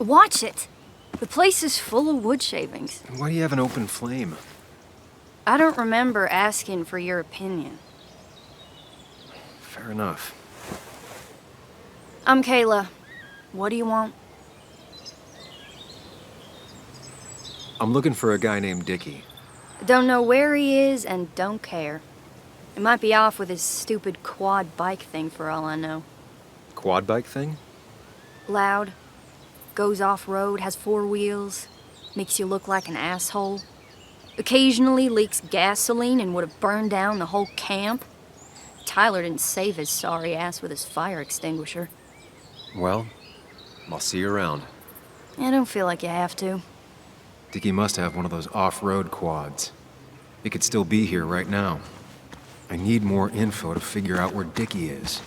Watch it! The place is full of wood shavings. Why do you have an open flame? I don't remember asking for your opinion. Fair enough. I'm Kayla. What do you want? I'm looking for a guy named Dickie. Don't know where he is and don't care. He might be off with his stupid quad bike thing for all I know. Quad bike thing? Loud. Goes off-road, has 4 wheels. Makes you look like an asshole. Occasionally leaks gasoline and would have burned down the whole camp. Tyler didn't save his sorry ass with his fire extinguisher. Well, I'll see you around. I don't feel like you have to. Dickie must have one of those off-road quads. He could still be here right now. I need more info to figure out where Dickie is.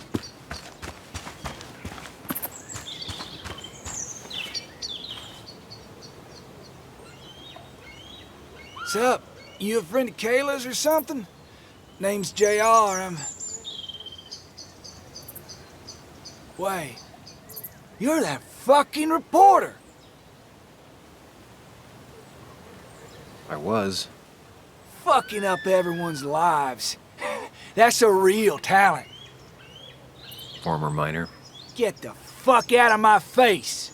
What's up? You a friend of Kayla's or something? Name's JR, Wait. You're that fucking reporter! I was. Fucking up everyone's lives. That's a real talent. Former miner. Get the fuck out of my face!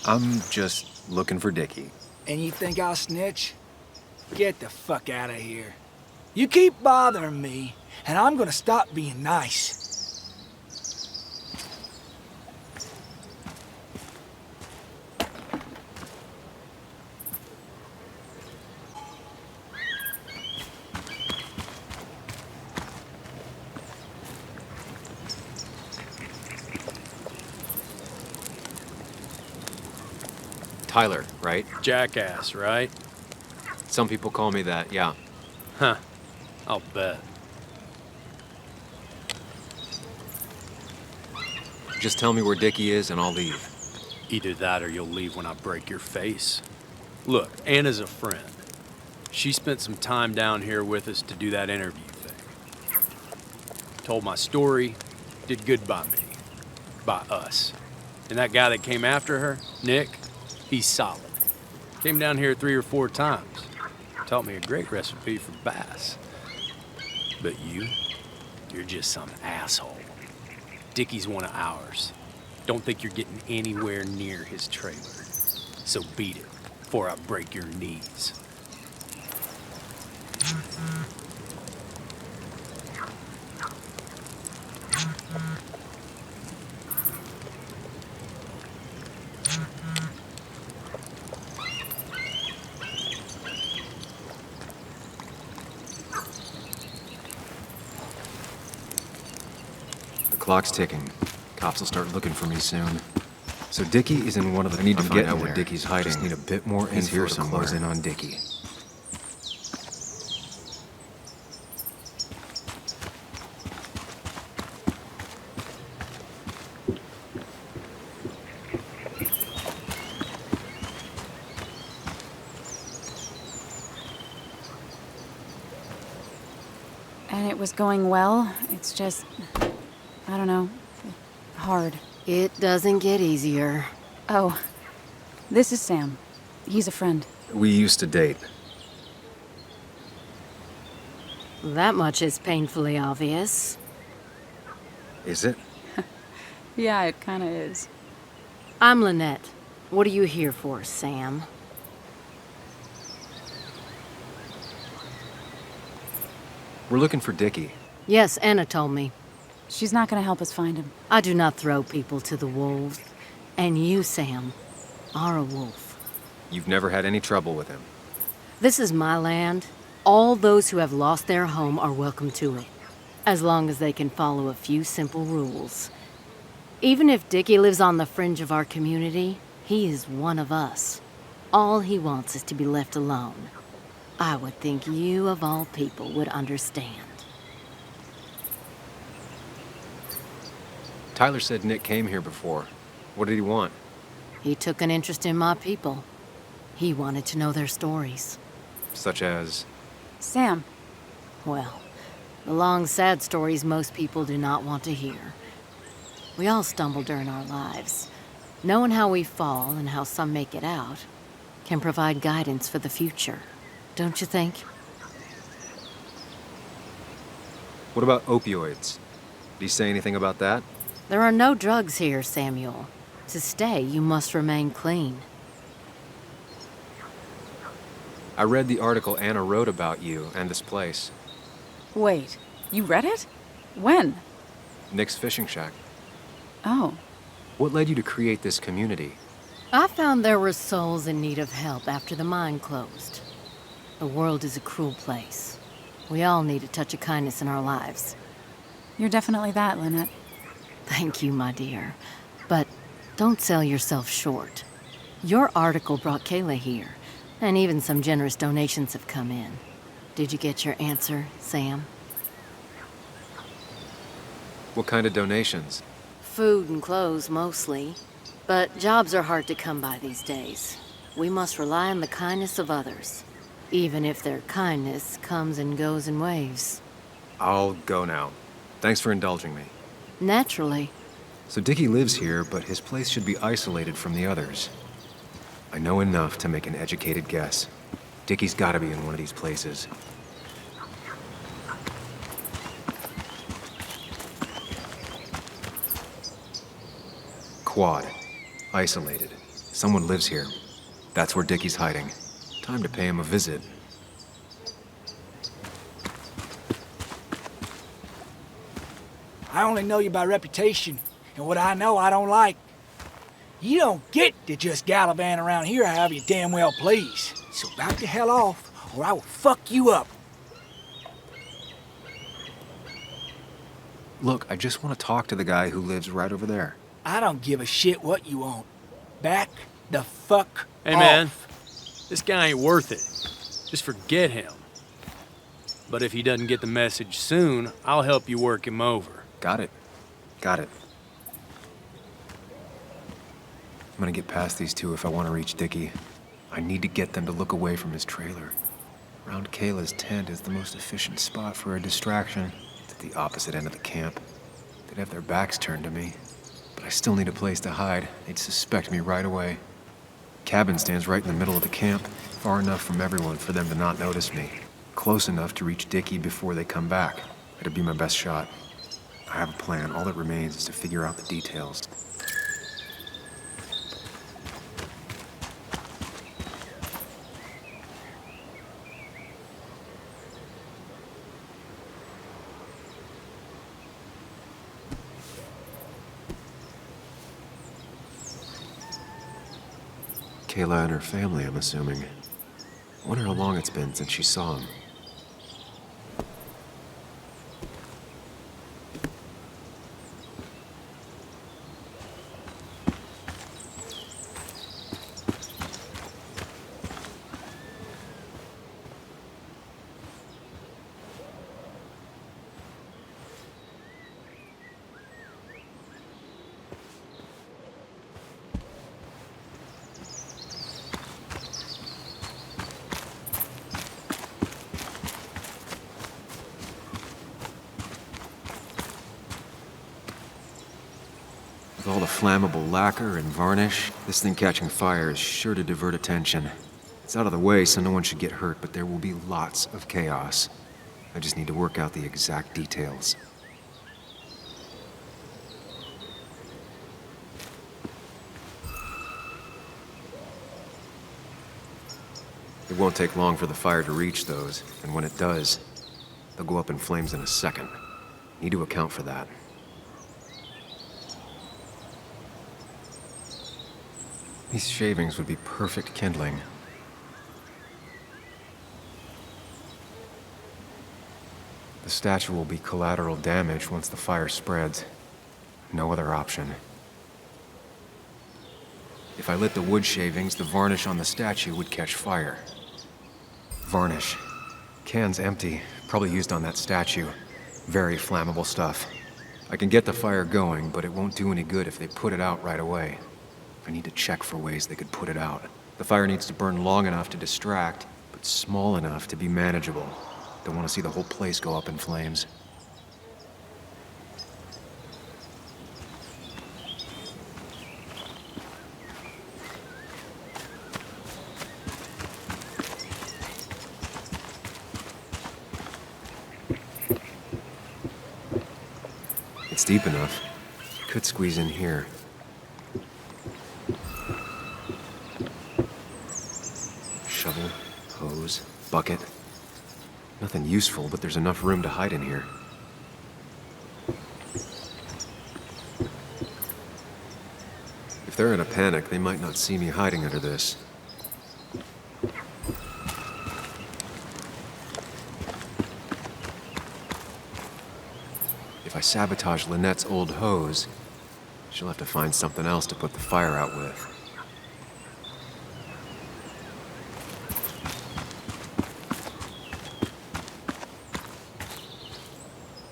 I'm just looking for Dickie. And you think I'll snitch? Get the fuck out of here. You keep bothering me, and I'm gonna stop being nice. Tyler, right? Jackass, right? Some people call me that, yeah. Huh. I'll bet. Just tell me where Dickie is and I'll leave. Either that or you'll leave when I break your face. Look, Anna's a friend. She spent some time down here with us to do that interview thing. Told my story, did good by me. By us. And that guy that came after her, Nick, he's solid. Came down here 3 or 4 times. Taught me a great recipe for bass. But you're just some asshole. Dickie's one of ours. Don't think you're getting anywhere near his trailer. So beat it before I break your knees. The clock's ticking. Cops will start looking for me soon. So Dickie is in one of the... I need to find out where Dickie's hiding. Just need a bit more info to close in on Dickie. And it was going well. It's just, I don't know, hard. It doesn't get easier. Oh, this is Sam. He's a friend. We used to date. That much is painfully obvious. Is it? Yeah, it kinda is. I'm Lynette. What are you here for, Sam? We're looking for Dickie. Yes, Anna told me. She's not gonna help us find him. I do not throw people to the wolves. And you, Sam, are a wolf. You've never had any trouble with him. This is my land. All those who have lost their home are welcome to it, as long as they can follow a few simple rules. Even if Dickie lives on the fringe of our community, he is one of us. All he wants is to be left alone. I would think you, of all people, would understand. Tyler said Nick came here before. What did he want? He took an interest in my people. He wanted to know their stories. Such as? Sam. Well, the long, sad stories most people do not want to hear. We all stumble during our lives. Knowing how we fall and how some make it out can provide guidance for the future, don't you think? What about opioids? Did he say anything about that? There are no drugs here, Samuel. To stay, you must remain clean. I read the article Anna wrote about you and this place. Wait, you read it? When? Nick's fishing shack. Oh. What led you to create this community? I found there were souls in need of help after the mine closed. The world is a cruel place. We all need a touch of kindness in our lives. You're definitely that, Lynette. Thank you, my dear. But don't sell yourself short. Your article brought Kayla here, and even some generous donations have come in. Did you get your answer, Sam? What kind of donations? Food and clothes, mostly. But jobs are hard to come by these days. We must rely on the kindness of others, even if their kindness comes and goes in waves. I'll go now. Thanks for indulging me. Naturally. So Dickie lives here, but his place should be isolated from the others. I know enough to make an educated guess. Dickie's gotta be in one of these places. Quad. Isolated. Someone lives here. That's where Dickie's hiding. Time to pay him a visit. I only know you by reputation, and what I know I don't like. You don't get to just gallivant around here however you damn well please. So back the hell off, or I will fuck you up. Look, I just want to talk to the guy who lives right over there. I don't give a shit what you want. Back the fuck Hey, off. man. This guy ain't worth it. Just forget him. But if he doesn't get the message soon, I'll help you work him over. Got it. Got it. I'm gonna get past these two if I want to reach Dickie. I need to get them to look away from his trailer. Around Kayla's tent is the most efficient spot for a distraction. It's at the opposite end of the camp. They'd have their backs turned to me. But I still need a place to hide. They'd suspect me right away. Cabin stands right in the middle of the camp, far enough from everyone for them to not notice me. Close enough to reach Dickie before they come back. It'd be my best shot. I have a plan. All that remains is to figure out the details. Kayla and her family, I'm assuming. I wonder how long it's been since she saw him. With all the flammable lacquer and varnish, this thing catching fire is sure to divert attention. It's out of the way, so no one should get hurt, but there will be lots of chaos. I just need to work out the exact details. It won't take long for the fire to reach those, and when it does, they'll go up in flames in a second. Need to account for that. These shavings would be perfect kindling. The statue will be collateral damage once the fire spreads. No other option. If I lit the wood shavings, the varnish on the statue would catch fire. Varnish. Can's empty, probably used on that statue. Very flammable stuff. I can get the fire going, but it won't do any good if they put it out right away. I need to check for ways they could put it out. The fire needs to burn long enough to distract, but small enough to be manageable. Don't want to see the whole place go up in flames. it's deep enough, could squeeze in here. Shovel, hose, bucket. Nothing useful, but there's enough room to hide in here. If they're in a panic, they might not see me hiding under this. If I sabotage Lynette's old hose, she'll have to find something else to put the fire out with.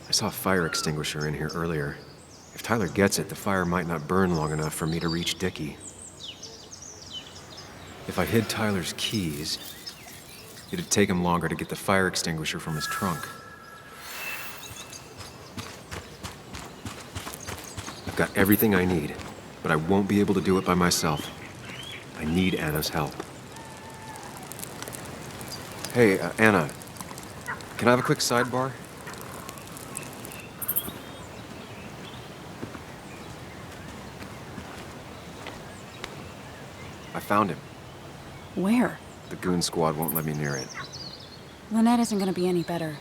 I saw a fire extinguisher in here earlier. If Tyler gets it, the fire might not burn long enough for me to reach Dickie. If I hid Tyler's keys, it'd take him longer to get the fire extinguisher from his trunk. I've got everything I need, but I won't be able to do it by myself. I need Anna's help. Hey, Anna, can I have a quick sidebar? I found him. Where? The goon squad won't let me near it. Lynette isn't gonna be any better.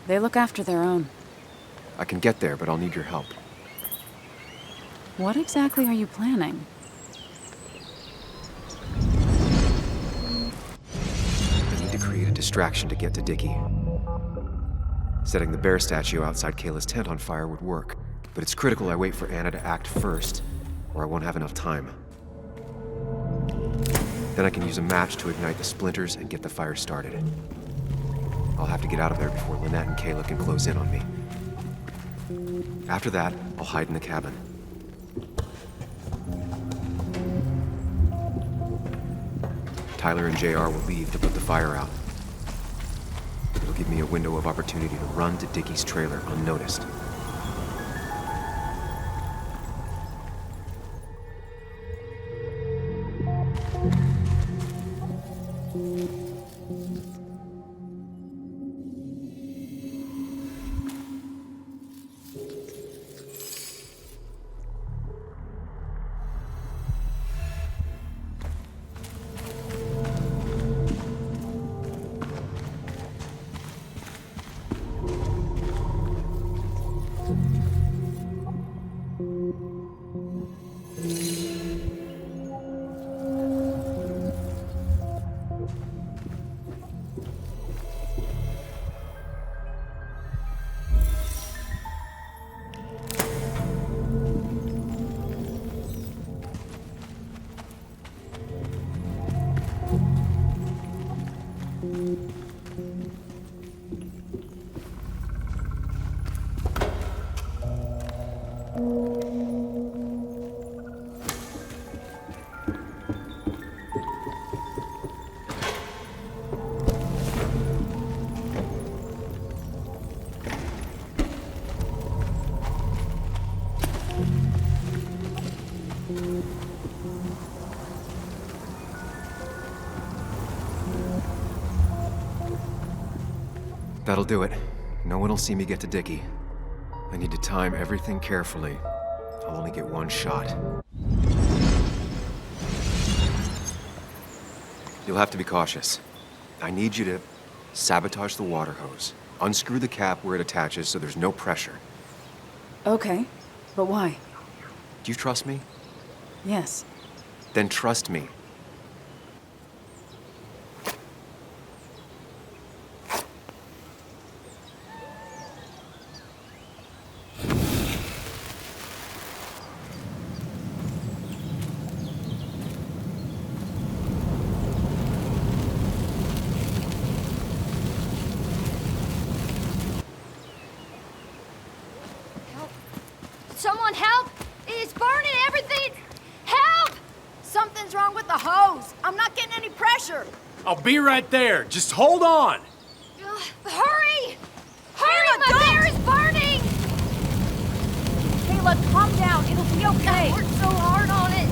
They look after their own. I can get there, but I'll need your help. What exactly are you planning? I need to create a distraction to get to Dickie. Setting the bear statue outside Kayla's tent on fire would work, but it's critical I wait for Anna to act first, or I won't have enough time. Then I can use a match to ignite the splinters and get the fire started. I'll have to get out of there before Lynette and Kayla can close in on me. After that, I'll hide in the cabin. Tyler and JR will leave to put the fire out. It'll give me a window of opportunity to run to Dickie's trailer unnoticed. That'll do it. No one will see me get to Dickie. I need to time everything carefully. I'll only get one shot. You'll have to be cautious. I need you to sabotage the water hose. Unscrew the cap where it attaches so there's no pressure. Okay, but why? Do you trust me? Yes. Then trust me. Someone help! It's burning everything! Help! Something's wrong with the hose. I'm not getting any pressure. I'll be right there. Just hold on. Hurry! Hurry! My bear is burning! Kayla, calm down. It'll be okay. I worked so hard on it.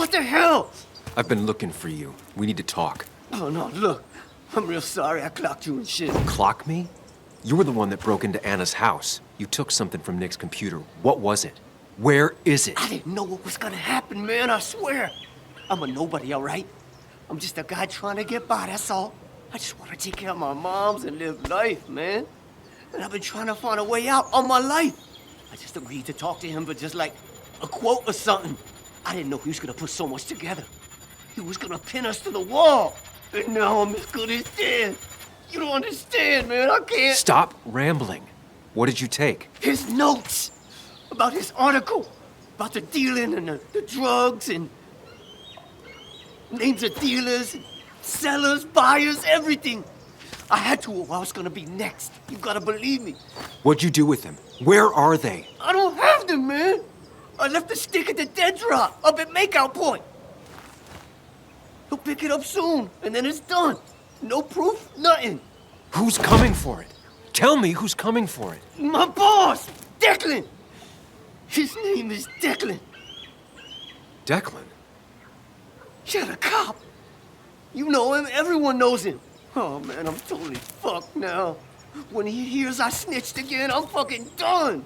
What the hell? I've been looking for you. We need to talk. Oh, no, look. I'm real sorry I clocked you and shit. Clock me? You were the one that broke into Anna's house. You took something from Nick's computer. What was it? Where is it? I didn't know what was gonna happen, man, I swear. I'm a nobody, all right? I'm just a guy trying to get by, that's all. I just want to take care of my moms and live life, man. And I've been trying to find a way out all my life. I just agreed to talk to him for just like a quote or something. I didn't know he was gonna put so much together. He was gonna pin us to the wall. And now I'm as good as dead. You don't understand, man. I can't. Stop rambling. What did you take? His notes about his article, about the dealing and the drugs and names of dealers, sellers, buyers, everything. I had to or I was gonna be next. You gotta believe me. What'd you do with them? Where are they? I don't have them, man. I left the stick at the dead drop up at Makeout Point. He'll pick it up soon, and then it's done. No proof, nothing. Who's coming for it? Tell me who's coming for it. My boss, Declan. His name is Declan. Declan? You're the cop. You know him, everyone knows him. Oh man, I'm totally fucked now. When he hears I snitched again, I'm fucking done.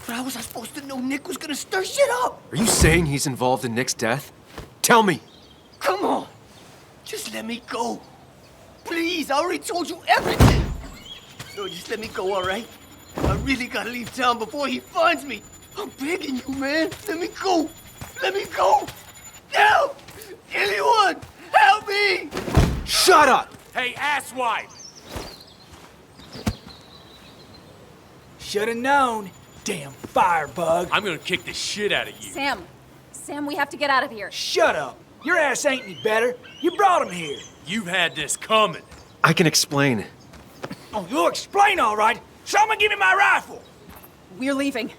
But how was I supposed to know Nick was gonna stir shit up? Are you saying he's involved in Nick's death? Tell me! Come on, just let me go. Please, I already told you everything. No, just let me go, all right? I really gotta leave town before he finds me. I'm begging you, man. Let me go. Let me go. Help! Anyone, help me! Shut up! Hey, asswipe! Should've known. Damn firebug. I'm gonna kick the shit out of you. Sam, we have to get out of here. Shut up. Your ass ain't any better. You brought him here. You've had this coming. I can explain. Oh, you'll explain all right. Someone give me my rifle. We're leaving.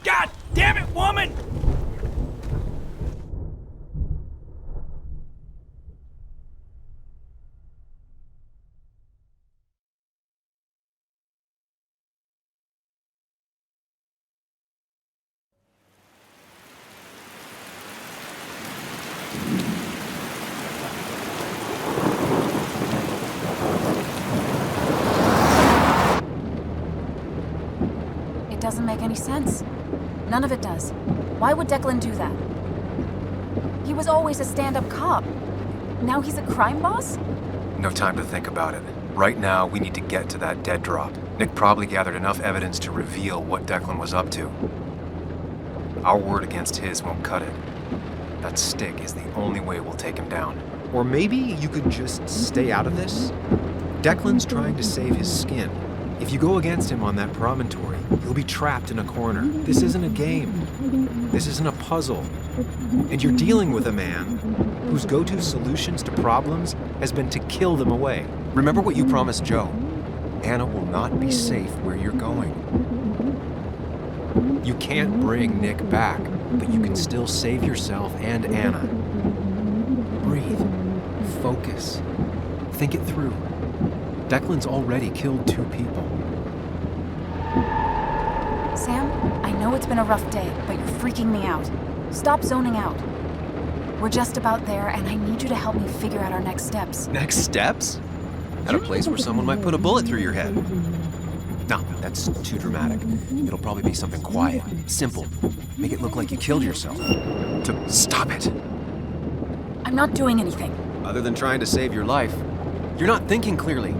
God damn it, woman! It doesn't make any sense. None of it does. Why would Declan do that? He was always a stand-up cop. Now he's a crime boss? No time to think about it. Right now, we need to get to that dead drop. Nick probably gathered enough evidence to reveal what Declan was up to. Our word against his won't cut it. That stick is the only way we'll take him down. Or maybe you could just stay out of this? Declan's trying to save his skin. If you go against him on that promontory, he'll be trapped in a corner. This isn't a game. This isn't a puzzle. And you're dealing with a man whose go-to solutions to problems has been to kill them away. Remember what you promised Joe. Anna will not be safe where you're going. You can't bring Nick back, but you can still save yourself and Anna. Breathe. Focus. Think it through. Declan's already killed 2 people. Sam, I know it's been a rough day, but you're freaking me out. Stop zoning out. We're just about there, and I need you to help me figure out our next steps. Next steps? At a place where someone might put a bullet through your head. No, that's too dramatic. It'll probably be something quiet, simple. Make it look like you killed yourself. Stop it. I'm not doing anything. Other than trying to save your life, you're not thinking clearly.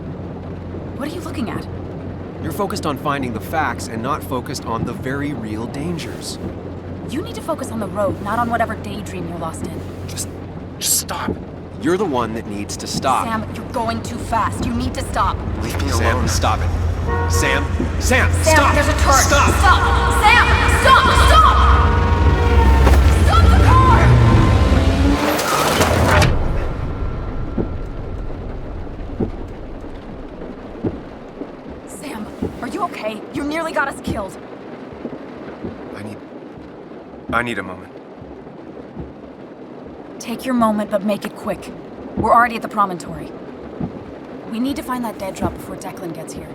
What are you looking at? You're focused on finding the facts and not focused on the very real dangers. You need to focus on the road, not on whatever daydream you're lost in. Just stop. You're the one that needs to stop. Sam, you're going too fast. You need to stop. Leave me Sam, alone. stop it. Sam, Sam, stop! there's a turret. Stop! Stop! Sam, stop! Stop! Stop the car! Sam, are you okay? You nearly got us killed. I need a moment. Take your moment, but make it quick. We're already at the promontory. We need to find that dead drop before Declan gets here.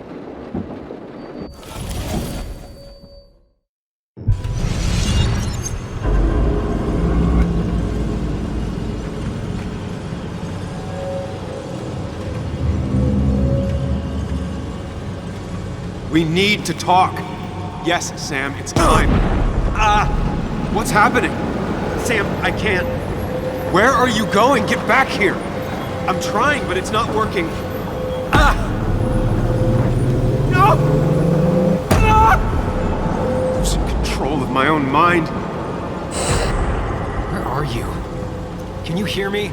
We need to talk. Yes, Sam, it's time. What's happening? Sam, I can't. Where are you going? Get back here. I'm trying, but it's not working. No! Losing control of my own mind. Where are you? Can you hear me?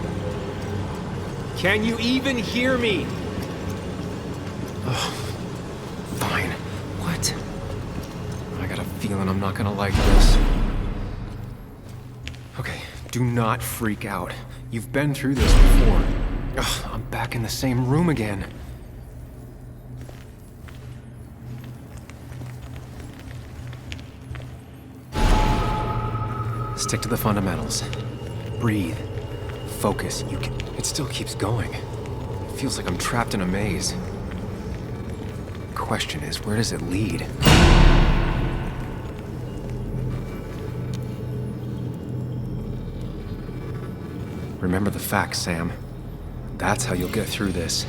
Can you even hear me? Fine. What? I got a feeling I'm not gonna like this. Okay, do not freak out. You've been through this before. Ugh, I'm back in the same room again. Stick to the fundamentals. Breathe. Focus. You can... It still keeps going. It feels like I'm trapped in a maze. Question is, where does it lead? Remember the facts, Sam. That's how you'll get through this.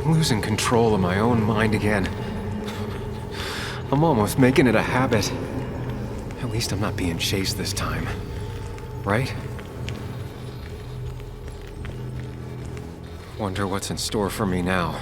I'm losing control of my own mind again. I'm almost making it a habit. At least I'm not being chased this time. Right? Wonder what's in store for me now.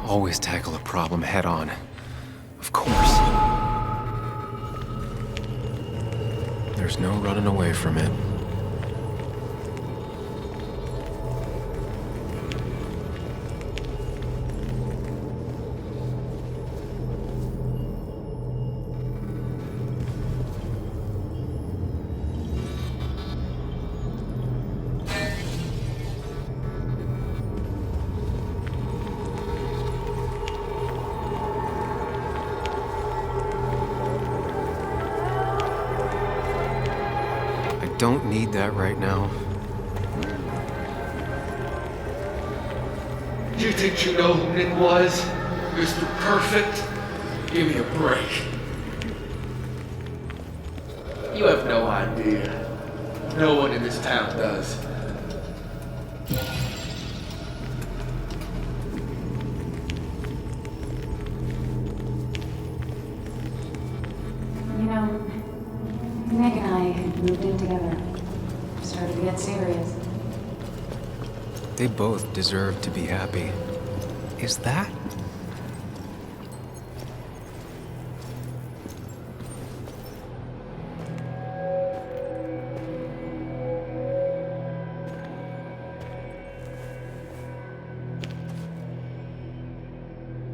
Always tackle a problem head on. Of course. There's no running away from it. Don't need that right now. You think you know who Nick was? Mr. Perfect? Give me a break. You have no idea. No one in this town does. You know, Nick and I had moved in together. Started to get serious. They both deserve to be happy. Is that?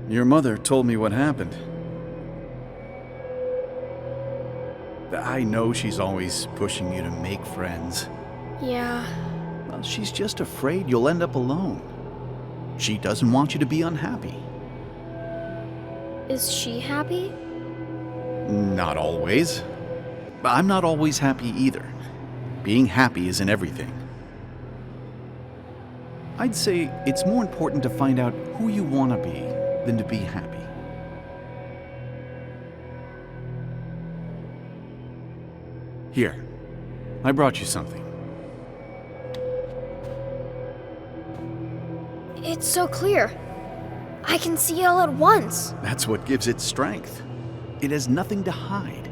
Your mother told me what happened. I know she's always pushing you to make friends. Yeah. Well, she's just afraid you'll end up alone. She doesn't want you to be unhappy. Is she happy? Not always. I'm not always happy either. Being happy isn't everything. I'd say it's more important to find out who you want to be than to be happy. Here, I brought you something. It's so clear. I can see it all at once. That's what gives it strength. It has nothing to hide.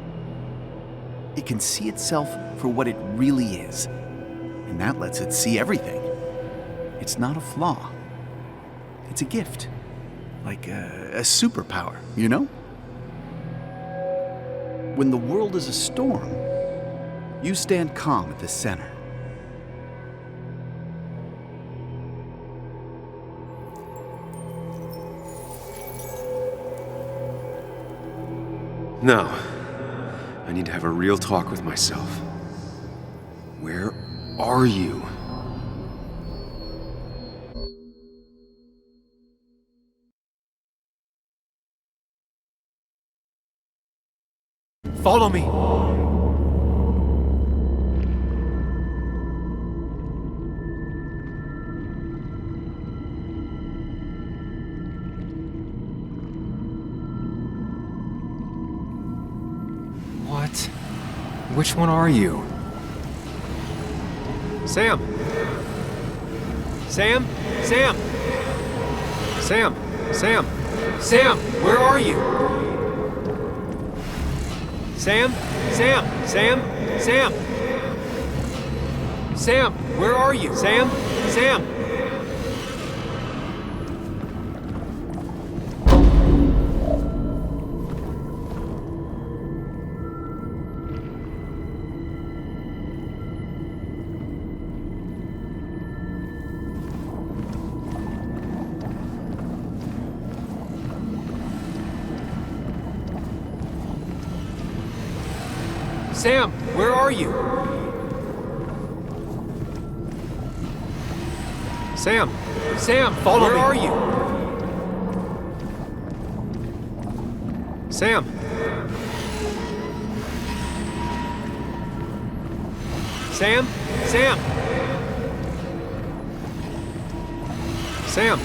It can see itself for what it really is, and that lets it see everything. It's not a flaw. It's a gift. Like a superpower, you know? When the world is a storm, you stand calm at the center. No. I need to have a real talk with myself. Where are you? Follow me! What? Which one are you? Sam! Sam? Sam! Sam! Sam! Sam! Where are you? Sam? Sam! Sam! Sam! Sam! Where are you? Sam! Sam! Sam, where are you? Sam! Sam, follow me! Where are you? Sam! Sam! Sam! Sam!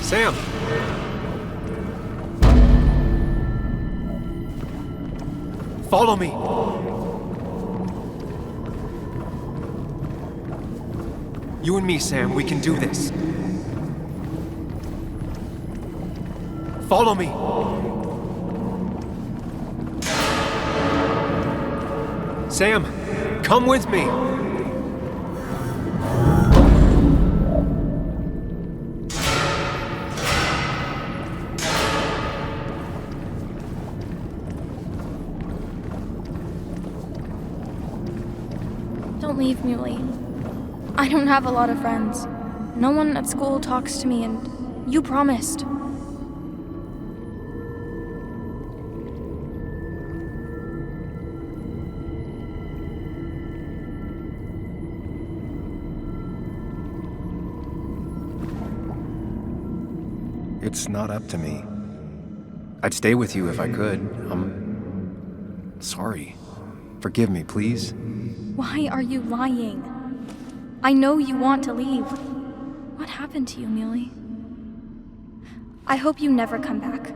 Sam! Follow me! You and me, Sam, we can do this. Follow me! Sam, come with me! Don't leave, Muley. I don't have a lot of friends. No one at school talks to me, and you promised. It's not up to me. I'd stay with you if I could. I'm sorry. Forgive me, please. Why are you lying? I know you want to leave. What happened to you, Muley? I hope you never come back.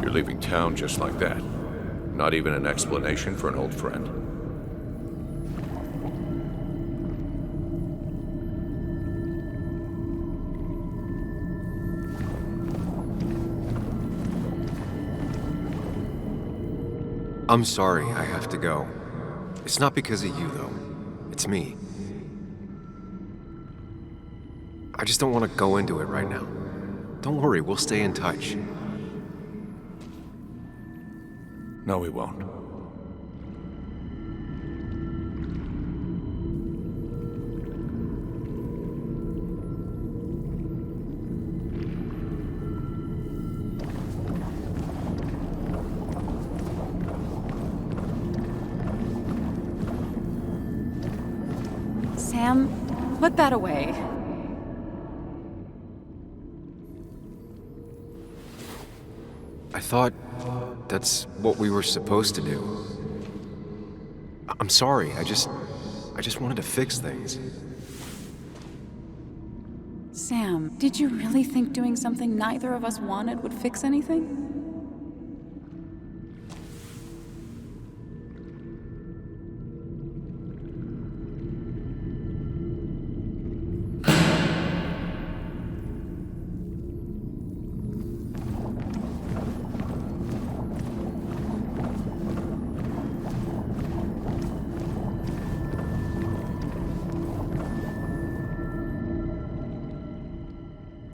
You're leaving town just like that. Not even an explanation for an old friend. I'm sorry I have to go. It's not because of you, though. It's me. I just don't want to go into it right now. Don't worry, we'll stay in touch. No, we won't. Sam, put that away. I thought that's what we were supposed to do. I'm sorry, I just wanted to fix things. Sam, did you really think doing something neither of us wanted would fix anything?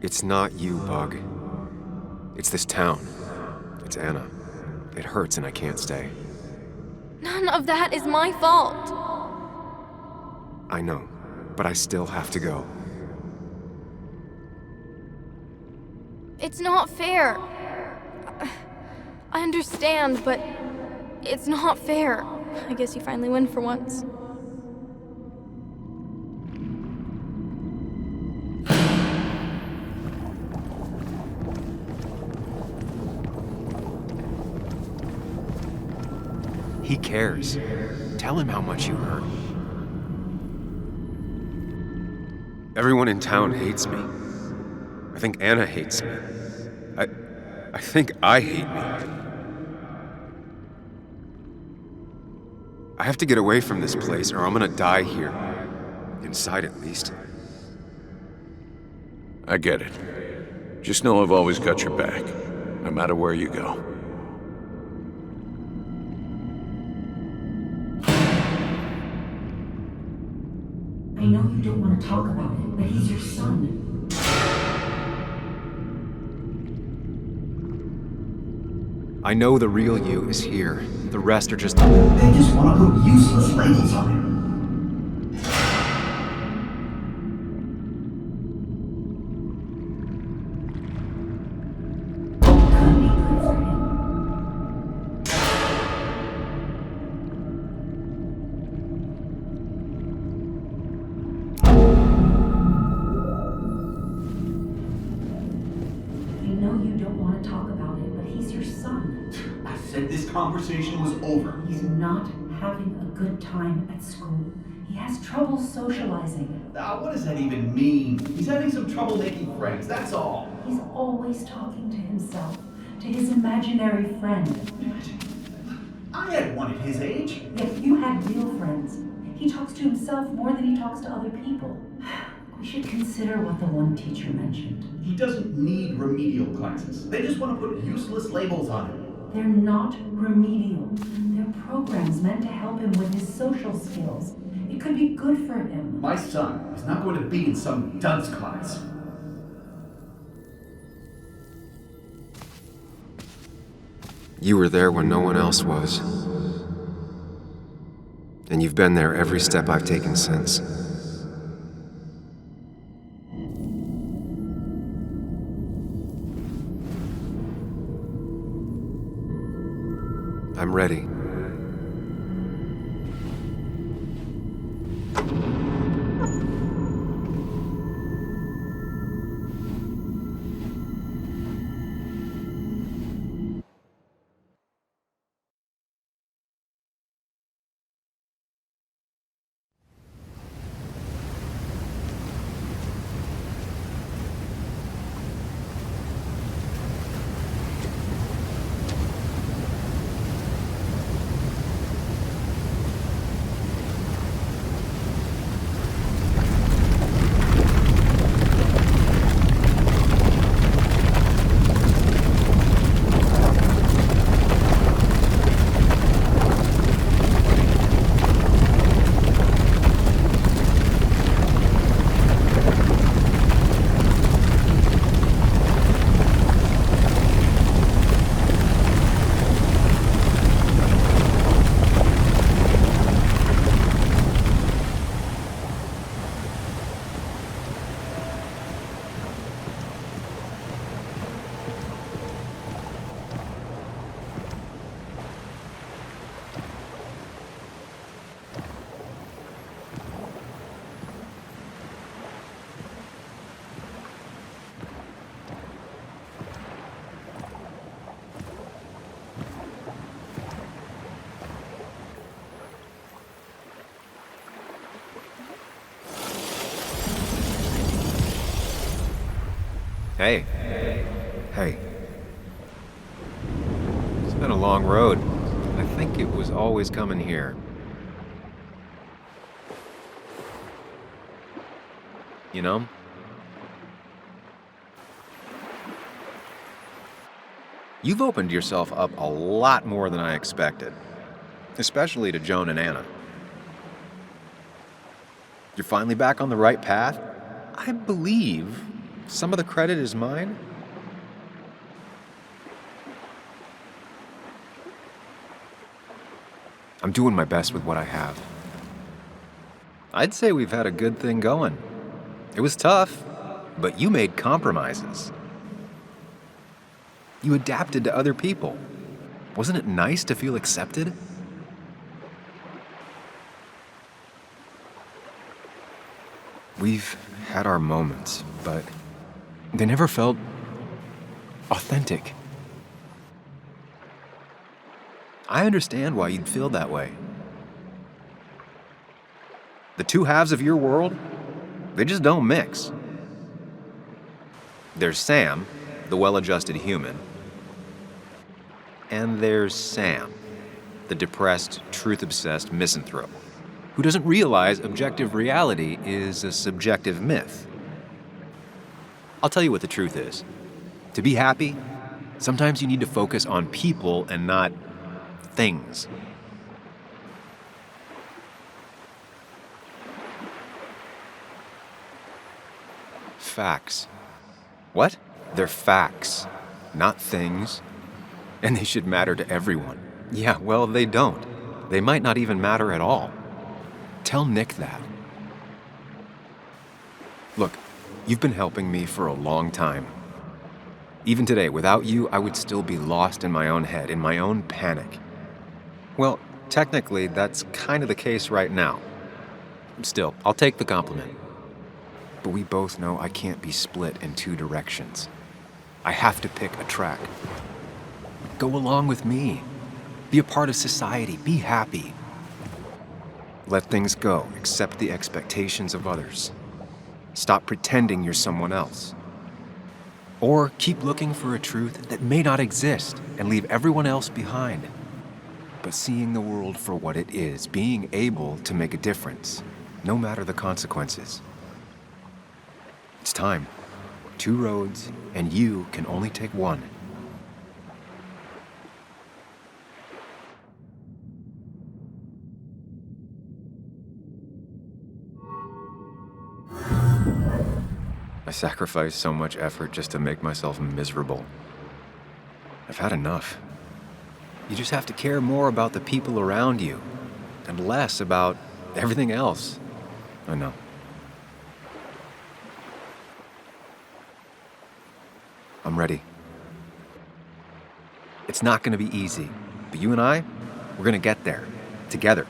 It's not you, Bug. It's this town. It's Anna. It hurts and I can't stay. None of that is my fault. I know, but I still have to go. It's not fair. I understand, but it's not fair. I guess you finally win for once. He cares. Tell him how much you hurt. Everyone in town hates me. I think Anna hates me. I think I hate me. I have to get away from this place or I'm gonna die here. Inside at least. I get it. Just know I've always got your back, no matter where you go. I know you don't want to talk about it, but he's your son. I know the real you is here. The rest are just... They just want to put useless labels on him. Conversation was over. He's not having a good time at school. He has trouble socializing. What does that even mean? He's having some trouble making friends, that's all. He's always talking to himself, to his imaginary friend. I had one at his age. Yet you had real friends. He talks to himself more than he talks to other people. We should consider what the one teacher mentioned. He doesn't need remedial classes. They just want to put useless labels on him. They're not remedial. They're programs meant to help him with his social skills. It could be good for him. My son is not going to be in some dunce class. You were there when no one else was. And you've been there every step I've taken since. I'm ready. Hey. Hey. It's been a long road. I think it was always coming here. You know? You've opened yourself up a lot more than I expected. Especially to Joan and Anna. You're finally back on the right path? I believe some of the credit is mine. I'm doing my best with what I have. I'd say we've had a good thing going. It was tough, but you made compromises. You adapted to other people. Wasn't it nice to feel accepted? We've had our moments, but they never felt authentic. I understand why you'd feel that way. The two halves of your world, they just don't mix. There's Sam, the well-adjusted human, and there's Sam, the depressed, truth-obsessed misanthrope, who doesn't realize objective reality is a subjective myth. I'll tell you what the truth is. To be happy, sometimes you need to focus on people and not things. Facts. What? They're facts, not things. And they should matter to everyone. Yeah, well, they don't. They might not even matter at all. Tell Nick that. Look, you've been helping me for a long time. Even today, without you, I would still be lost in my own head, in my own panic. Well, technically, that's kind of the case right now. Still, I'll take the compliment. But we both know I can't be split in two directions. I have to pick a track. Go along with me. Be a part of society. Be happy. Let things go. Accept the expectations of others. Stop pretending you're someone else. Or keep looking for a truth that may not exist and leave everyone else behind. But seeing the world for what it is, being able to make a difference, no matter the consequences. It's time. 2 roads, and you can only take one. I sacrificed so much effort just to make myself miserable. I've had enough. You just have to care more about the people around you, and less about everything else. I know. I'm ready. It's not gonna be easy, but you and I, we're gonna get there, together.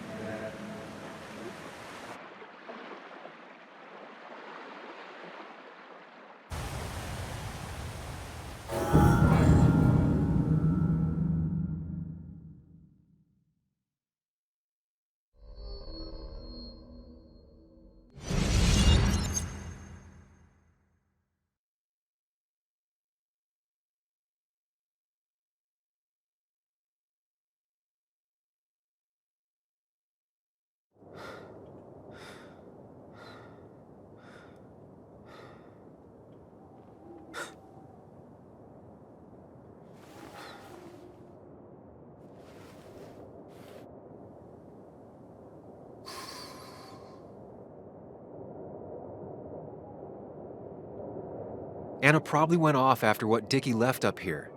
Anna probably went off after what Dickie left up here.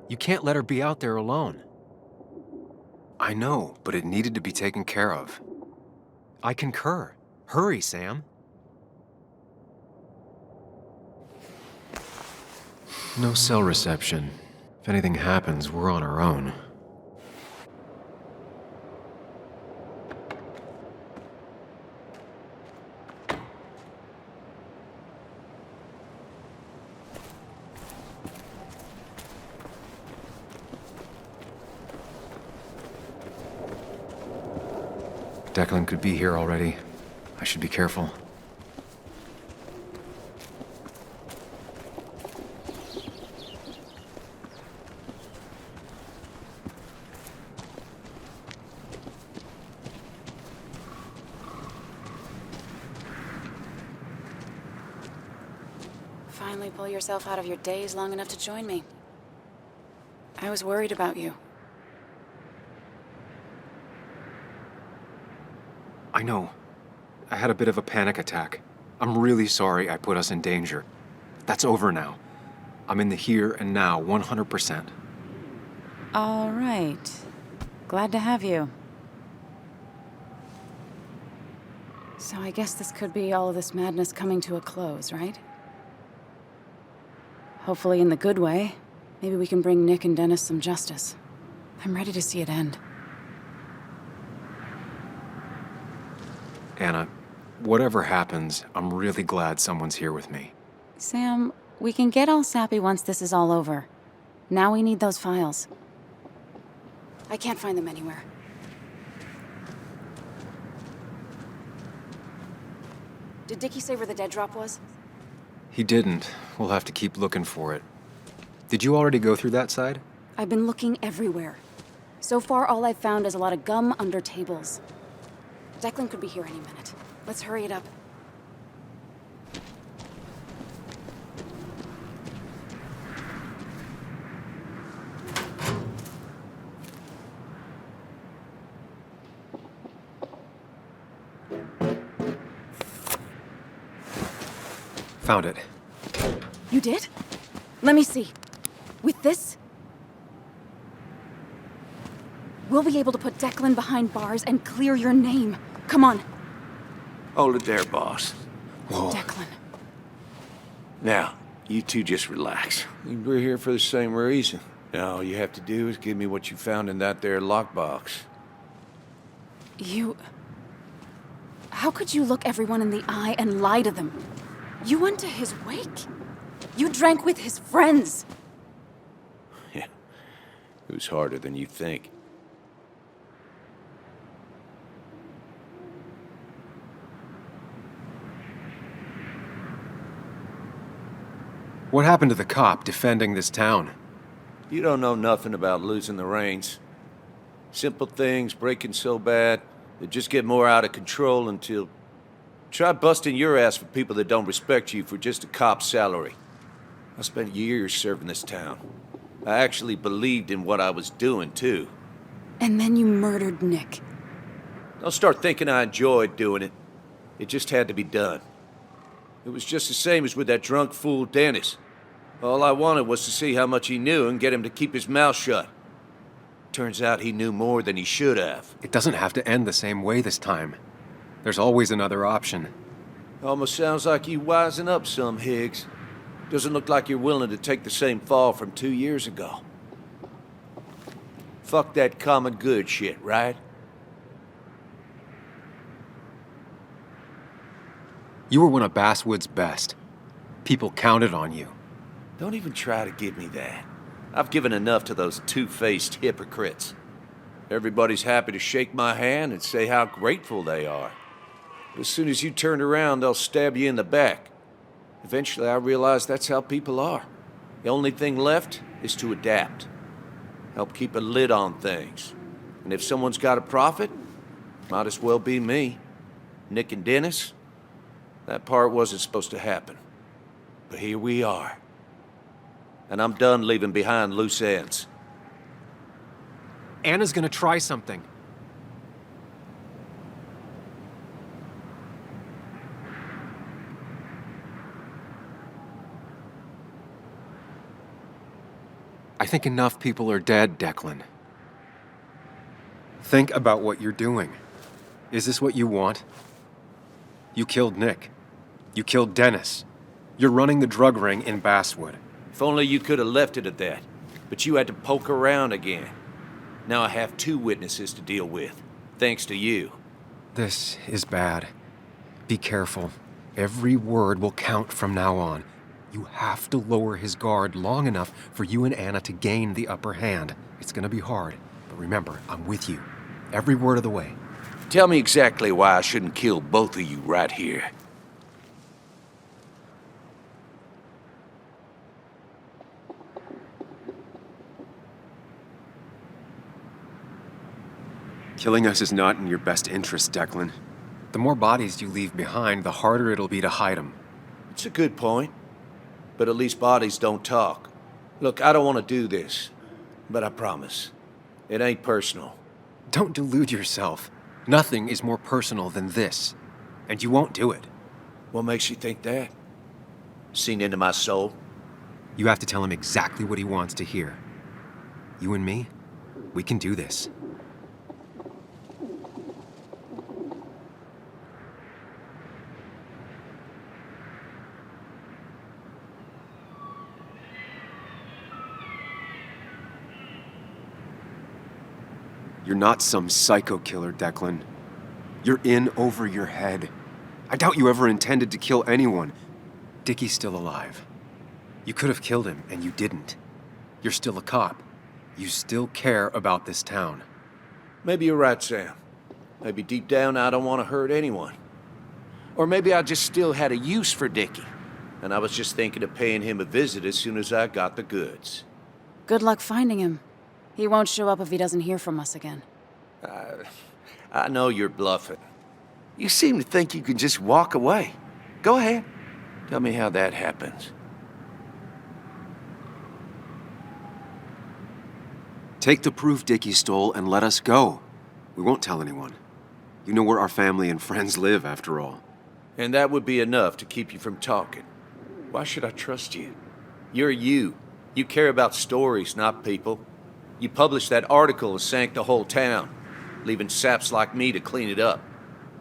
You can't let her be out there alone. I know, but it needed to be taken care of. I concur. Hurry, Sam. No cell reception. If anything happens, we're on our own. Declan could be here already. I should be careful. Finally pull yourself out of your daze long enough to join me. I was worried about you. I know. I had a bit of a panic attack. I'm really sorry I put us in danger. That's over now. I'm in the here and now, 100%. All right. Glad to have you. So I guess this could be all of this madness coming to a close, right? Hopefully in the good way. Maybe we can bring Nick and Dennis some justice. I'm ready to see it end. Anna, Whatever happens, I'm really glad someone's here with me. Sam, we can get all sappy once this is all over. Now we need those files. I can't find them anywhere. Did Dickie say where the dead drop was? He didn't. We'll have to keep looking for it. Did you already go through that side? I've been looking everywhere. So far, all I've found is a lot of gum under tables. Declan could be here any minute. Let's hurry it up. Found it. You did? Let me see. With this, we'll be able to put Declan behind bars and clear your name. Come on. Hold it there, boss. Whoa. Declan. Now, you two just relax. We're here for the same reason. Now, all you have to do is give me what you found in that there lockbox. You... How could you look everyone in the eye and lie to them? You went to his wake. You drank with his friends. Yeah, it was harder than you think. What happened to the cop defending this town? You don't know nothing about losing the reins. Simple things breaking so bad, they just get more out of control until... Try busting your ass for people that don't respect you for just a cop's salary. I spent years serving this town. I actually believed in what I was doing, too. And then you murdered Nick. Don't start thinking I enjoyed doing it. It just had to be done. It was just the same as with that drunk fool Dennis. All I wanted was to see how much he knew and get him to keep his mouth shut. Turns out he knew more than he should have. It doesn't have to end the same way this time. There's always another option. Almost sounds like you wising up some, Higgs. Doesn't look like you're willing to take the same fall from 2 years ago. Fuck that common good shit, right? You were one of Basswood's best. People counted on you. Don't even try to give me that. I've given enough to those two-faced hypocrites. Everybody's happy to shake my hand and say how grateful they are. But as soon as you turn around, they'll stab you in the back. Eventually, I realized that's how people are. The only thing left is to adapt. Help keep a lid on things. And if someone's got a profit, might as well be me. Nick and Dennis, that part wasn't supposed to happen. But here we are. And I'm done leaving behind loose ends. Anna's gonna try something. I think enough people are dead, Declan. Think about what you're doing. Is this what you want? You killed Nick. You killed Dennis. You're running the drug ring in Basswood. If only you could have left it at that. But you had to poke around again. Now I have 2 witnesses to deal with, thanks to you. This is bad. Be careful. Every word will count from now on. You have to lower his guard long enough for you and Anna to gain the upper hand. It's gonna be hard, but remember, I'm with you. Every word of the way. Tell me exactly why I shouldn't kill both of you right here. Killing us is not in your best interest, Declan. The more bodies you leave behind, the harder it'll be to hide them. It's a good point. But at least bodies don't talk. Look, I don't want to do this, but I promise. It ain't personal. Don't delude yourself. Nothing is more personal than this. And you won't do it. What makes you think that? Seen into my soul? You have to tell him exactly what he wants to hear. You and me, we can do this. You're not some psycho killer, Declan. You're in over your head. I doubt you ever intended to kill anyone. Dickie's still alive. You could have killed him, and you didn't. You're still a cop. You still care about this town. Maybe you're right, Sam. Maybe deep down I don't want to hurt anyone. Or maybe I just still had a use for Dickie, and I was just thinking of paying him a visit as soon as I got the goods. Good luck finding him. He won't show up if he doesn't hear from us again. I know you're bluffing. You seem to think you can just walk away. Go ahead. Tell me how that happens. Take the proof Dickie stole and let us go. We won't tell anyone. You know where our family and friends live, after all. And that would be enough to keep you from talking. Why should I trust you? You're you. You care about stories, not people. You published that article and sank the whole town, leaving saps like me to clean it up.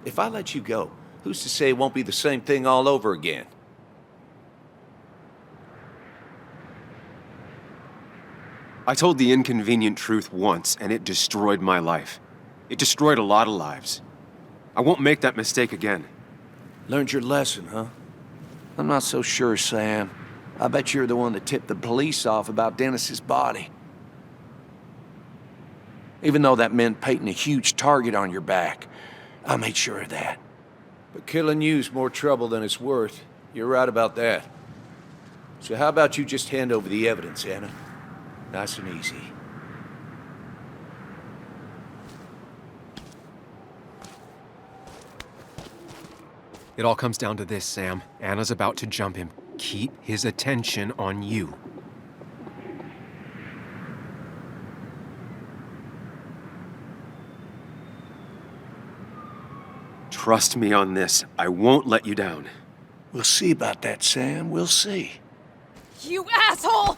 If I let you go, who's to say it won't be the same thing all over again? I told the inconvenient truth once, and it destroyed my life. It destroyed a lot of lives. I won't make that mistake again. Learned your lesson, huh? I'm not so sure, Sam. I bet you're the one that tipped the police off about Dennis's body. Even though that meant painting a huge target on your back, I made sure of that. But killing you's more trouble than it's worth. You're right about that. So how about you just hand over the evidence, Anna? Nice and easy. It all comes down to this, Sam. Anna's about to jump him. Keep his attention on you. Trust me on this. I won't let you down. We'll see about that, Sam. We'll see. You asshole!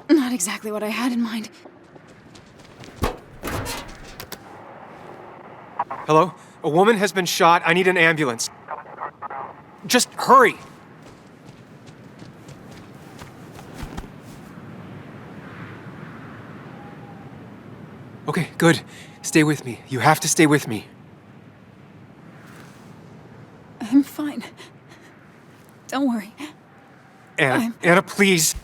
Not exactly what I had in mind. Hello? A woman has been shot. I need an ambulance. Just hurry! Okay, good. Stay with me. You have to stay with me. I'm fine. Don't worry. Anna, Anna, please.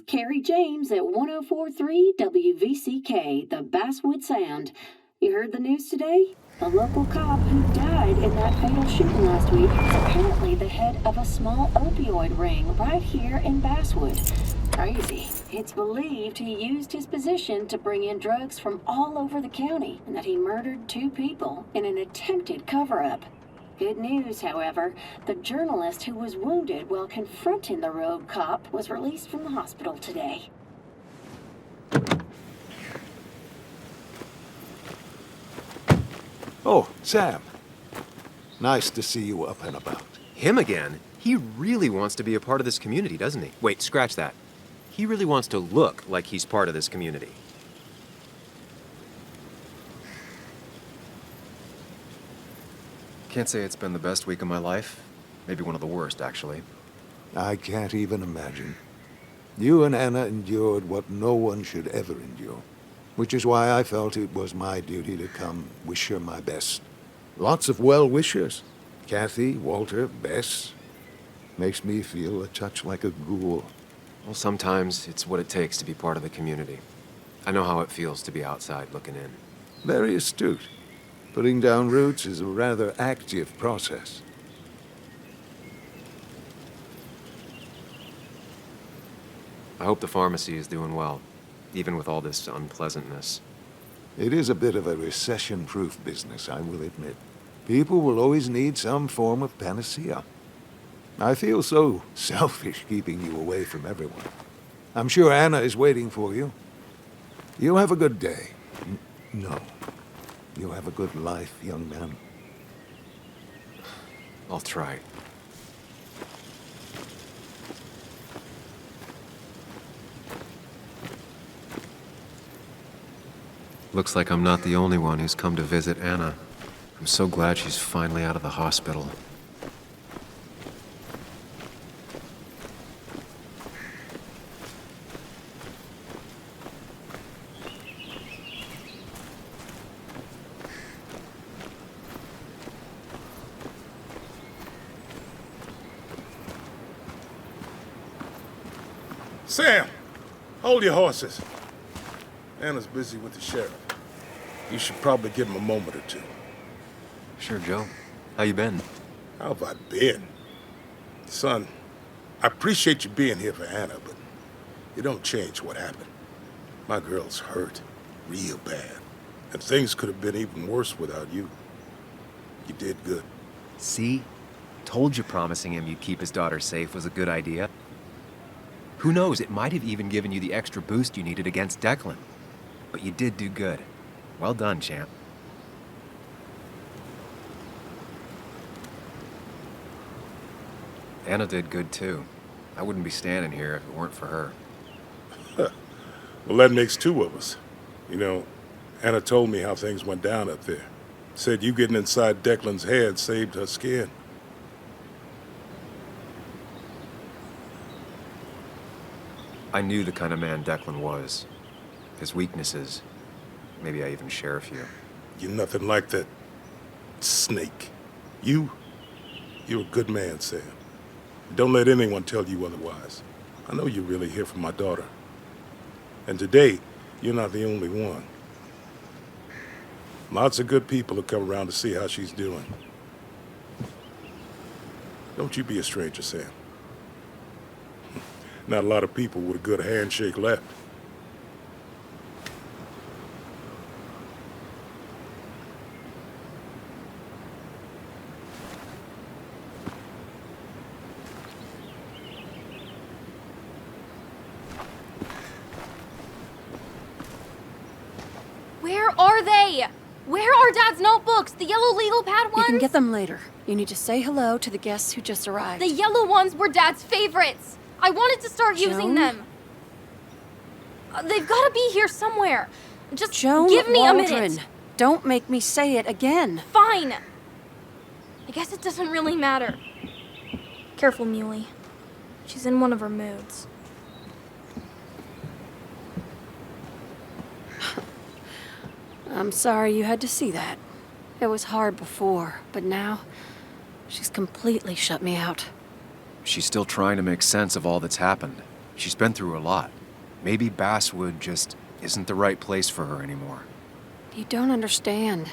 Carrie James at 104.3 WVCK, the Basswood Sound. You heard the news today? The local cop who died in that fatal shooting last week is apparently the head of a small opioid ring right here in Basswood. Crazy. It's believed he used his position to bring in drugs from all over the county and that he murdered 2 people in an attempted cover-up. Good news, however, the journalist who was wounded while confronting the rogue cop was released from the hospital today. Oh, Sam. Nice to see you up and about. Him again? He really wants to be a part of this community, doesn't he? Wait, scratch that. He really wants to look like he's part of this community. Can't say it's been the best week of my life. Maybe one of the worst, actually. I can't even imagine. You and Anna endured what no one should ever endure, which is why I felt it was my duty to come wish her my best. Lots of well-wishers. Kathy, Walter, Bess. Makes me feel a touch like a ghoul. Well, sometimes it's what it takes to be part of the community. I know how it feels to be outside looking in. Very astute. Putting down roots is a rather active process. I hope the pharmacy is doing well, even with all this unpleasantness. It is a bit of a recession-proof business, I will admit. People will always need some form of panacea. I feel so selfish keeping you away from everyone. I'm sure Anna is waiting for you. You have a good day. No. You have a good life, young man. I'll try. Looks like I'm not the only one who's come to visit Anna. I'm so glad she's finally out of the hospital. Sam, hold your horses. Anna's busy with the sheriff. You should probably give him a moment or two. Sure, Joe. How you been? How have I been? Son, I appreciate you being here for Anna, but it don't change what happened. My girl's hurt, real bad. And things could have been even worse without you. You did good. See? Told you promising him you'd keep his daughter safe was a good idea. Who knows, it might have even given you the extra boost you needed against Declan. But you did do good. Well done, champ. Anna did good, too. I wouldn't be standing here if it weren't for her. Well, that makes two of us. You know, Anna told me how things went down up there. Said you getting inside Declan's head saved her skin. I knew the kind of man Declan was. His weaknesses. Maybe I even share a few. You're nothing like that snake. You're a good man, Sam. Don't let anyone tell you otherwise. I know you're really here for my daughter. And today, you're not the only one. Lots of good people have come around to see how she's doing. Don't you be a stranger, Sam. Not a lot of people with a good handshake left. Where are they? Where are Dad's notebooks? The yellow legal pad ones? You can get them later. You need to say hello to the guests who just arrived. The yellow ones were Dad's favorites. I wanted to start using them. They've got to be here somewhere. Just give me a minute. Don't make me say it again. Fine. I guess it doesn't really matter. Careful, Muley. She's in one of her moods. I'm sorry you had to see that. It was hard before, but now she's completely shut me out. She's still trying to make sense of all that's happened. She's been through a lot. Maybe Basswood just isn't the right place for her anymore. You don't understand.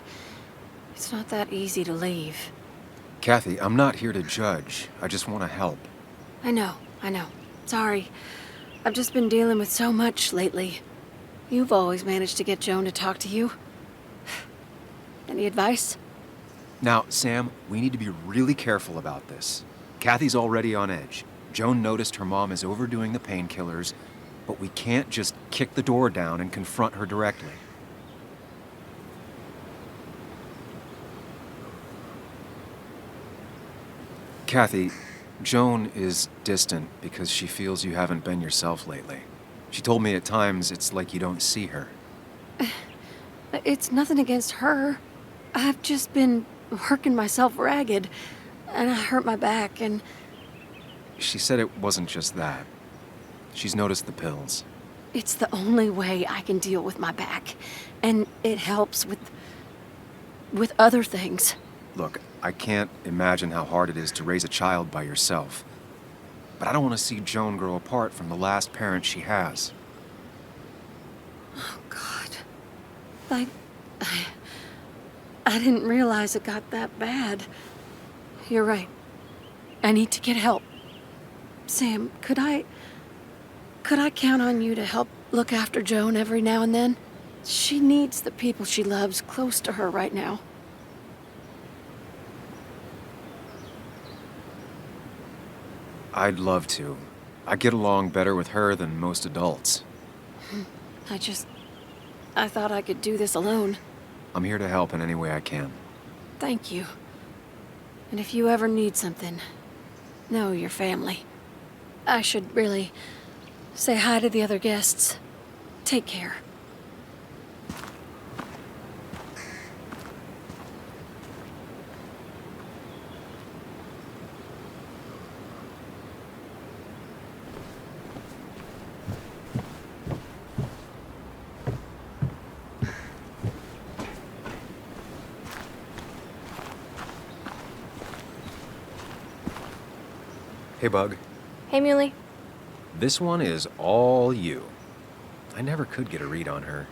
It's not that easy to leave. Kathy, I'm not here to judge. I just want to help. I know. Sorry. I've just been dealing with so much lately. You've always managed to get Joan to talk to you. Any advice? Now, Sam, we need to be really careful about this. Kathy's already on edge. Joan noticed her mom is overdoing the painkillers, but we can't just kick the door down and confront her directly. Kathy, Joan is distant because she feels you haven't been yourself lately. She told me at times it's like you don't see her. It's nothing against her. I've just been working myself ragged, and I hurt my back, and... She said it wasn't just that. She's noticed the pills. It's the only way I can deal with my back, and it helps with other things. Look, I can't imagine how hard it is to raise a child by yourself. But I don't want to see Joan grow apart from the last parent she has. Oh, God. I didn't realize it got that bad. You're right. I need to get help. Sam, could I count on you to help look after Joan every now and then? She needs the people she loves close to her right now. I'd love to. I get along better with her than most adults. I thought I could do this alone. I'm here to help in any way I can. Thank you. And if you ever need something, know your family. I should really say hi to the other guests. Take care. Hey, Bug. Hey, Muley. This one is all you. I never could get a read on her.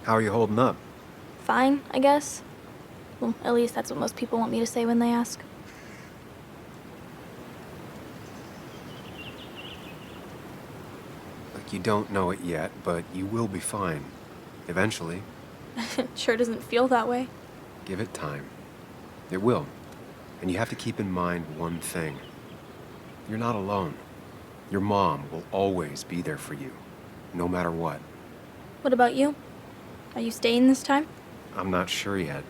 How are you holding up? Fine, I guess. Well, at least that's what most people want me to say when they ask. Like you don't know it yet, but you will be fine. Eventually. It sure doesn't feel that way. Give it time. It will. And you have to keep in mind one thing. You're not alone. Your mom will always be there for you, no matter what. What about you? Are you staying this time? I'm not sure yet.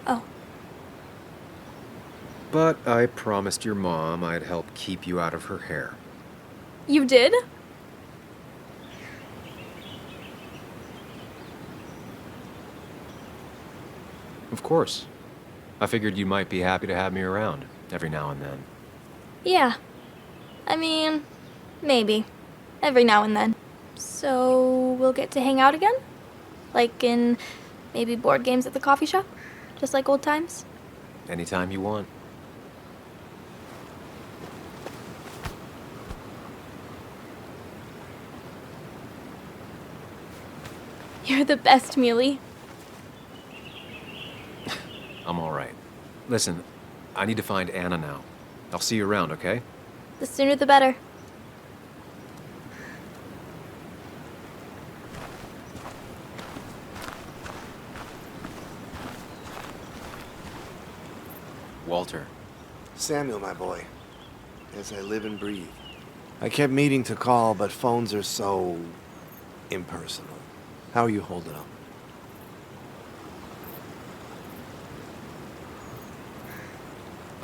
Oh. But I promised your mom I'd help keep you out of her hair. You did? Of course. I figured you might be happy to have me around every now and then. Yeah. I mean, maybe. Every now and then. So, we'll get to hang out again? Like in maybe board games at the coffee shop? Just like old times? Anytime you want. You're the best, Muley. I'm all right. Listen, I need to find Anna now. I'll see you around, okay? The sooner the better. Walter. Samuel, my boy. As I live and breathe. I kept meaning to call, but phones are so impersonal. How are you holding up?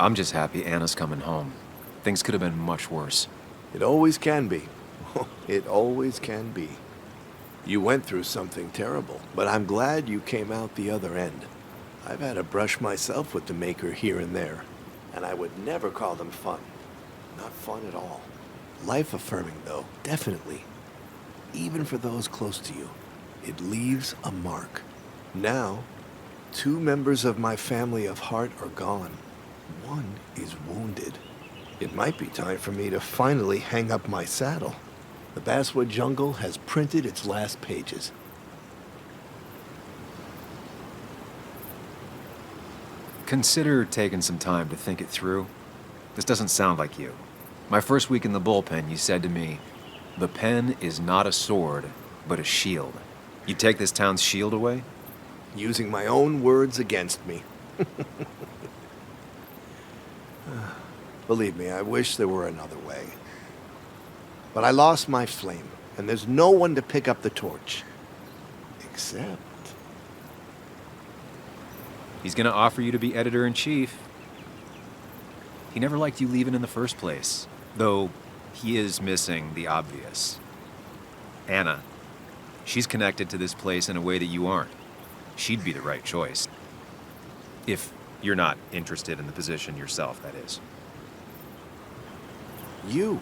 I'm just happy Anna's coming home. Things could have been much worse. It always can be. It always can be. You went through something terrible, but I'm glad you came out the other end. I've had a brush myself with the Maker here and there, and I would never call them fun. Not fun at all. Life-affirming, though, definitely. Even for those close to you, it leaves a mark. Now, 2 members of my family of heart are gone. One is wounded. It might be time for me to finally hang up my saddle. The Basswood Jungle has printed its last pages. Consider taking some time to think it through. This doesn't sound like you. My first week in the bullpen, you said to me, "The pen is not a sword, but a shield." You take this town's shield away? Using my own words against me. Believe me, I wish there were another way. But I lost my flame, and there's no one to pick up the torch. Except... He's gonna offer you to be editor-in-chief. He never liked you leaving in the first place, though he is missing the obvious. Anna. She's connected to this place in a way that you aren't. She'd be the right choice. If you're not interested in the position yourself, that is. You.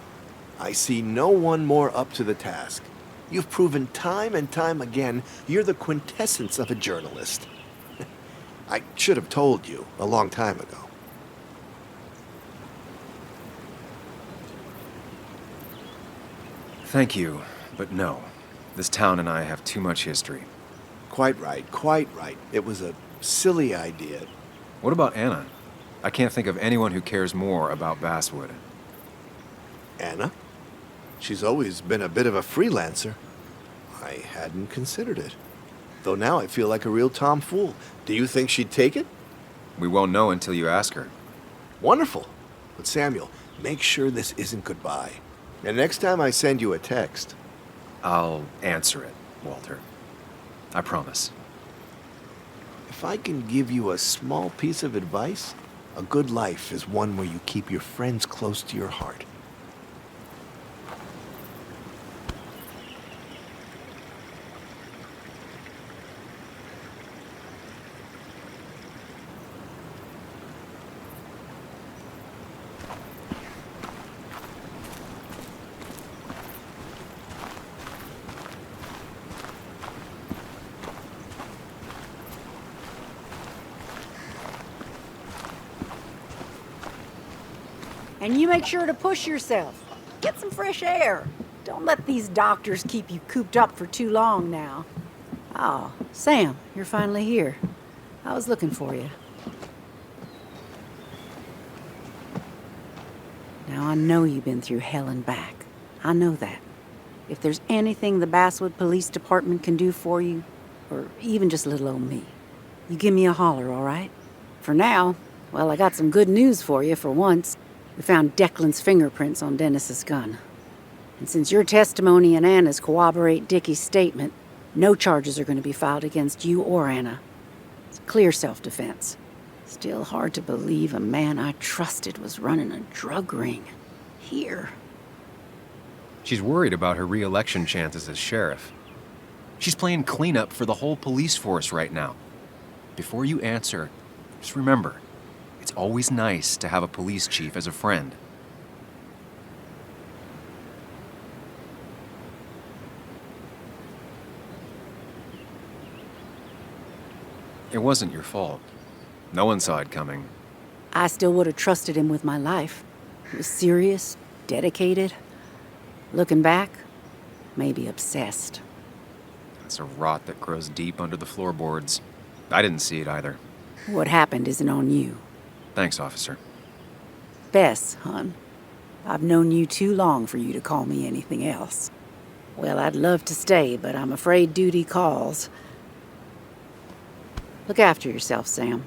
I see no one more up to the task. You've proven time and time again you're the quintessence of a journalist. I should have told you a long time ago. Thank you, but no. This town and I have too much history. Quite right, quite right. It was a silly idea. What about Anna? I can't think of anyone who cares more about Basswood. Anna? She's always been a bit of a freelancer. I hadn't considered it. Though now I feel like a real tomfool. Do you think she'd take it? We won't know until you ask her. Wonderful. But Samuel, make sure this isn't goodbye. And next time I send you a text, I'll answer it, Walter. I promise. if I can give you a small piece of advice, a good life is one where you keep your friends close to your heart. And you make sure to push yourself. Get some fresh air. Don't let these doctors keep you cooped up for too long now. Oh, Sam, you're finally here. I was looking for you. Now, I know you've been through hell and back. I know that. If there's anything the Basswood Police Department can do for you, or even just little old me, you give me a holler, all right? For now, well, I got some good news for you for once. We found Declan's fingerprints on Dennis's gun. And since your testimony and Anna's corroborate Dickie's statement, no charges are going to be filed against you or Anna. It's clear self-defense. Still hard to believe a man I trusted was running a drug ring. Here. She's worried about her re-election chances as sheriff. She's playing cleanup for the whole police force right now. Before you answer, just remember, it's always nice to have a police chief as a friend. It wasn't your fault. No one saw it coming. I still would have trusted him with my life. He was serious, dedicated. Looking back, maybe obsessed. It's a rot that grows deep under the floorboards. I didn't see it either. What happened isn't on you. Thanks, officer. Bess, hon. I've known you too long for you to call me anything else. Well, I'd love to stay, but I'm afraid duty calls. Look after yourself, Sam.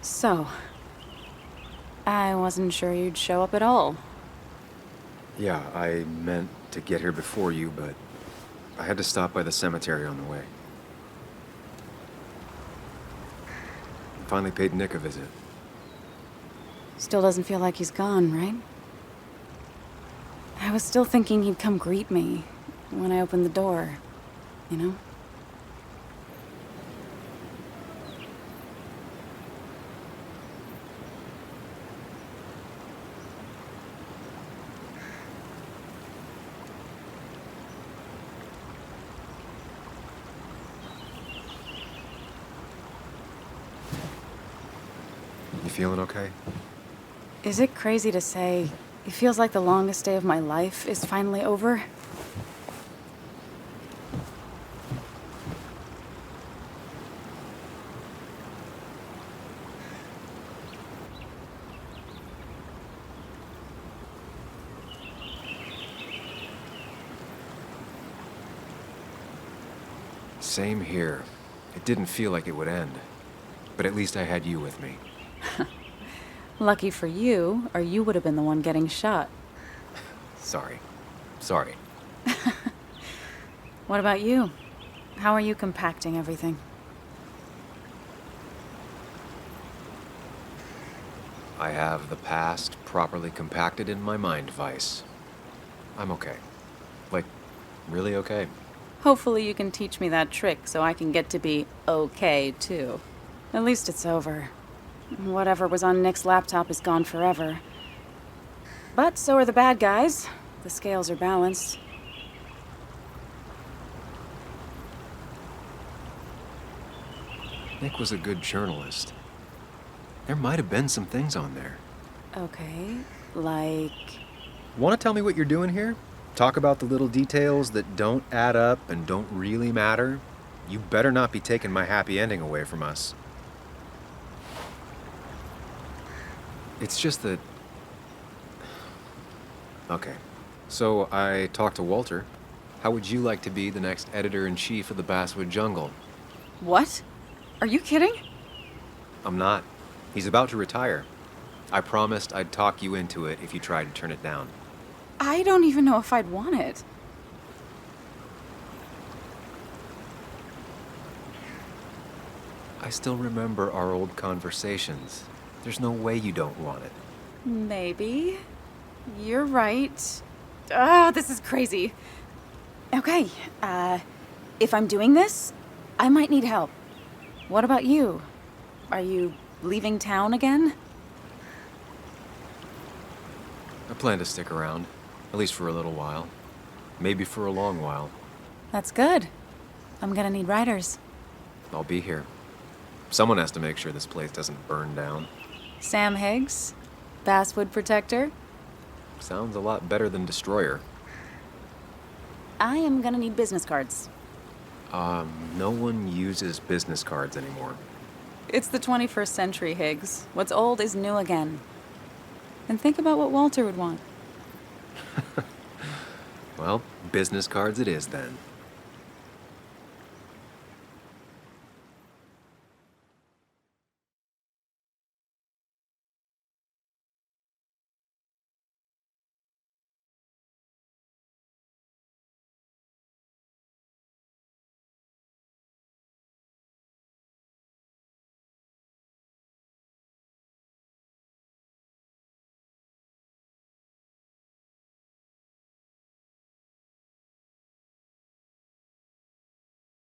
So, I wasn't sure you'd show up at all. Yeah, I meant to get here before you, but I had to stop by the cemetery on the way. Finally paid Nick a visit. Still doesn't feel like he's gone, right? I was still thinking he'd come greet me when I opened the door, you know? You feeling okay? Is it crazy to say it feels like the longest day of my life is finally over? Same here. It didn't feel like it would end. But at least I had you with me. Lucky for you, or you would have been the one getting shot. Sorry. Sorry. What about you? How are you compacting everything? I have the past properly compacted in my mind vice. I'm okay. Like, really okay. Hopefully you can teach me that trick so I can get to be okay, too. At least it's over. Whatever was on Nick's laptop is gone forever. But so are the bad guys. The scales are balanced. Nick was a good journalist. There might have been some things on there. Okay, like... Want to tell me what you're doing here? Talk about the little details that don't add up and don't really matter? You better not be taking my happy ending away from us. It's just that... Okay, so I talked to Walter. How would you like to be the next editor-in-chief of the Basswood Jungle? What? Are you kidding? I'm not. He's about to retire. I promised I'd talk you into it if you tried to turn it down. I don't even know if I'd want it. I still remember our old conversations. There's no way you don't want it. Maybe. You're right. Ah, this is crazy. Okay, if I'm doing this, I might need help. What about you? Are you leaving town again? I plan to stick around, at least for a little while. Maybe for a long while. That's good. I'm gonna need writers. I'll be here. Someone has to make sure this place doesn't burn down. Sam Higgs, Basswood Protector. Sounds a lot better than Destroyer. I am gonna need business cards. No one uses business cards anymore. It's the 21st century, Higgs. What's old is new again. And think about what Walter would want. Well, business cards it is then.